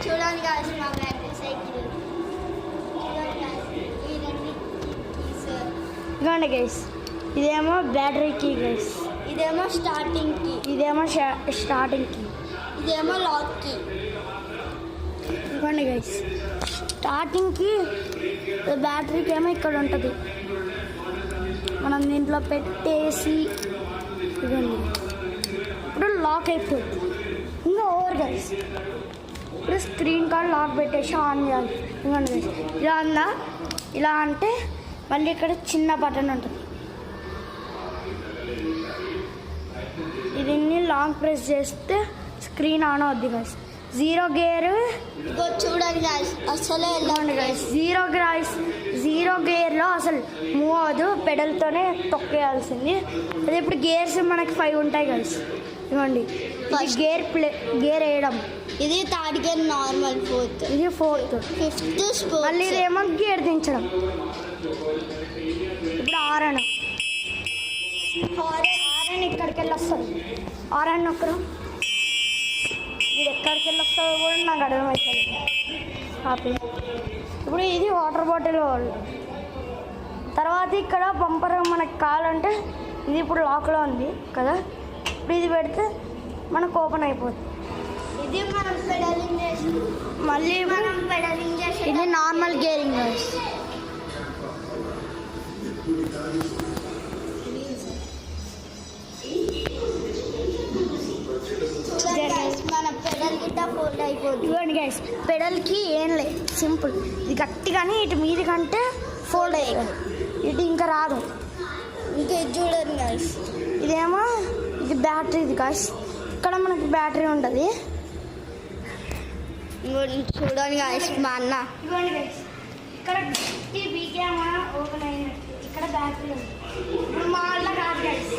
చూడండి guys, మా battery cycle చూడండి guys, ఈ రెండు కీస్. ఇదిగోండి గైస్, ఇదేమో బ్యాటరీ కీ గైస్, ఇదేమో స్టార్టింగ్ కీ, ఇదేమో స్టార్టింగ్ కీ, ఇదేమో లాక్ కీ. ఇదిగోండి గైస్, స్టార్టింగ్కి బ్యాటరీకి ఏమో ఇక్కడ ఉంటుంది, మనం దీంట్లో పెట్టేసి ఇదిగోండి ఇప్పుడు లాక్ అయిపోతుంది. ఇంకా ఓవర్ గైస్, ఇప్పుడు స్క్రీన్ కార్డ్ లాక్ పెట్టేసి ఆన్ చేయాలి. ఇదిగోండి గైస్, ఇలా ఉందా, ఇలా అంటే మళ్ళీ ఇక్కడ చిన్న బటన్ ఉంటుంది, దీన్ని లాంగ్ ప్రెస్ చేస్తే స్క్రీన్ ఆన్ అవుద్ది గైస్. జీరో గేర్ చూడండి guys, అసలే ఇదిగోండి గైస్, జీరో గేర్లో అసలు మూవ్ అవ్వదు, పెడల్తోనే తొక్కేయాల్సింది. అదే ఇప్పుడు గేర్స్ మనకి 5 ఉంటాయి గైస్. ఇదిగోండి, గేర్ వేయడం, ఇది థర్డ్ గేర్, నార్మల్ ఫోర్త్, ఇది ఫోర్త్, ఫిఫ్త్ స్పోర్ట్స్, మళ్ళీ ఇదేమో గేర్ దించడం. ఇప్పుడు ఆరన్ ఇక్కడికి వెళ్ళి వస్తుంది, ఆరన్ ఒక్కరు ఇది ఎక్కడికి వెళ్ళి వస్తుందో కూడా నాకు అర్థమవుతుంది. హ్యాపీ. ఇప్పుడు ఇది వాటర్ బాటిల్ తర్వాత ఇక్కడ బంపర్ మనకి కావాలంటే ఇది ఇప్పుడు లాక్లో ఉంది కదా, ఇప్పుడు ఇది పెడితే మనకు ఓపెన్ అయిపోతుంది. ఇది మనం పెడలింగ్ చేసి మళ్ళీ మనం పెడలింగ్ చేసి ఇది నార్మల్ గేరింగ్ గైస్. మన పెడల్ గిట్ట ఫోల్డ్ అయిపోతుంది. చూడండి గైస్, పెడల్కి ఏం లేదు, సింపుల్, ఇది గట్టిగానే ఇటు మీది కంటే ఫోల్డ్ అయ్యేది, ఇటు ఇంకా రాదు. ఇంకా ఇది చూడండి గైస్, ఇదేమో ఇది బ్యాటరీది గైస్, ఇక్కడ మనకి బ్యాటరీ ఉంటుంది. చూడండి గైస్, మా అన్న ఇదిగోండి గైస్, ఇక్కడ గట్టి బీకేమా ఓపెన్ అయినట్టు ఇక్కడ బ్యాటరీ ఉంది. ఇప్పుడు మా వాళ్ళ కాదు గైస్,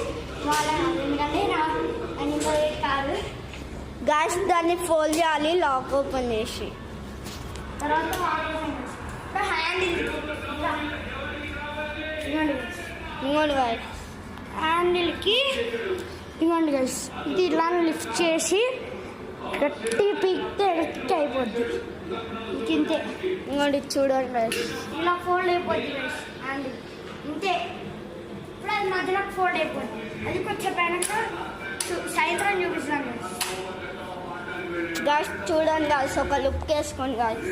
వాళ్ళ కాదు, ఎందుకంటే కాదు గాయస్, దాన్ని ఫోల్డ్ చేయాలి లాక్ ఓపెన్ చేసి. తర్వాత హ్యాండిల్, ఇంకోటి గాయస్, హ్యాండిల్కి ఇవ్వండి గైస్, ఇది ఇలా లిఫ్ట్ చేసి గట్టి పీక్తే గట్టి అయిపోద్ది, ఇంతే. ఇంకోటి చూడండి గాయస్, ఇలా ఫోల్డ్ అయిపోద్ది గైస్ హ్యాండిల్, ఇంతే. ఇప్పుడు అది మధ్యలో ఫోల్డ్ అయిపోద్ది, అది కొంచెం పైన సాయంత్రం చూపిస్తాను గాయస్. చూడండి గాయస్, ఒక లుక్ వేసుకోండి guys.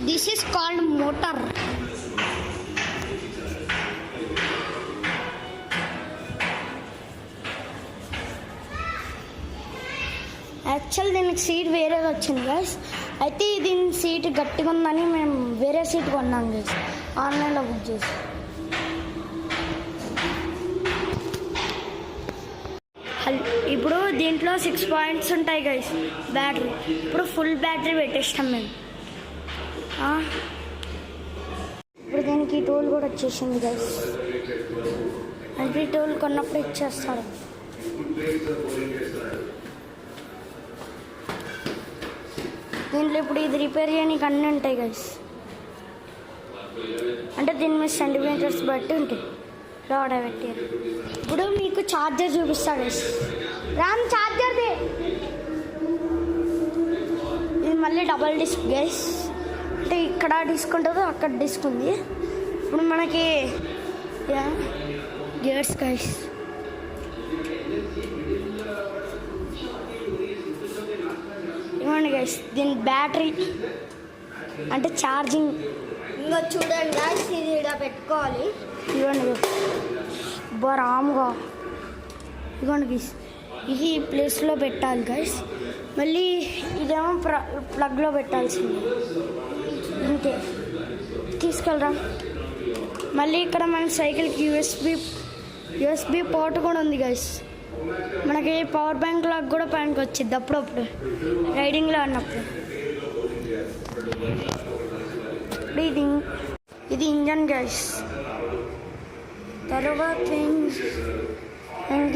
This is called motor. Actual దీనికి సీట్ వేరేగా వచ్చింది గైస్, అయితే దీని సీట్ గట్టిగా ఉందని మేము వేరే సీట్ కొన్నాం గైస్, ఆన్లైన్లో బుక్ చేసి. ఇప్పుడు దీంట్లో 6 పాయింట్స్ ఉంటాయి గైస్ బ్యాటరీ. ఇప్పుడు ఫుల్ బ్యాటరీ పెట్టేస్తాం మేము. ఇప్పుడు దీనికి టూల్ కూడా వచ్చేసింది గైస్, అంటే టూల్ కొన్నప్పుడు ఇచ్చేస్తారు. దీంట్లో ఇప్పుడు ఇది రిపేర్ చేయడానికి అన్నీ ఉంటాయి గైస్, అంటే దీని మీద సెంటీమీటర్స్ బట్టి ఉంటాయి. లోడ పెట్టారు. ఇప్పుడు మీకు ఛార్జర్ చూపిస్తాడు గైస్, రామ్ ఛార్జర్ది. ఇది మళ్ళీ డబల్ డిస్క్ గైస్, అంటే ఇక్కడ డిస్క్ ఉంటుంది, అక్కడ డిస్క్ ఉంది. ఇప్పుడు మనకి గేర్స్ గైస్, ఇవ్వండి గైస్, దీని బ్యాటరీ అంటే ఛార్జింగ్. ఇంకా చూడండి గైస్, ఇది ఇక్కడ పెట్టుకోవాలి. ఇవ్వండి రామ్గా, ఇవ్వండి గైస్, ఇది ప్లేస్లో పెట్టాలి గైస్. మళ్ళీ ఇదేమో ప్లగ్లో పెట్టాల్సింది, ఇంతే. తీసుకెళ్ళరా. మళ్ళీ ఇక్కడ మన సైకిల్కి యూఎస్బి పోర్ట్ కూడా ఉంది గైస్. మనకి పవర్ బ్యాంక్ లాగా కూడా పనికి వచ్చింది అప్పుడప్పుడు రైడింగ్లో అన్నప్పుడు. ఇప్పుడు ఇది ఇంజన్ గైస్. తర్వాత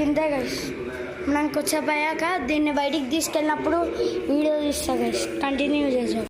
ఇంతే గైస్. మనం కొంచెం అయ్యాక దీన్ని బయటికి తీసుకెళ్ళినప్పుడు వీడియో తీస్తా గైస్. కంటిన్యూ చేసాం.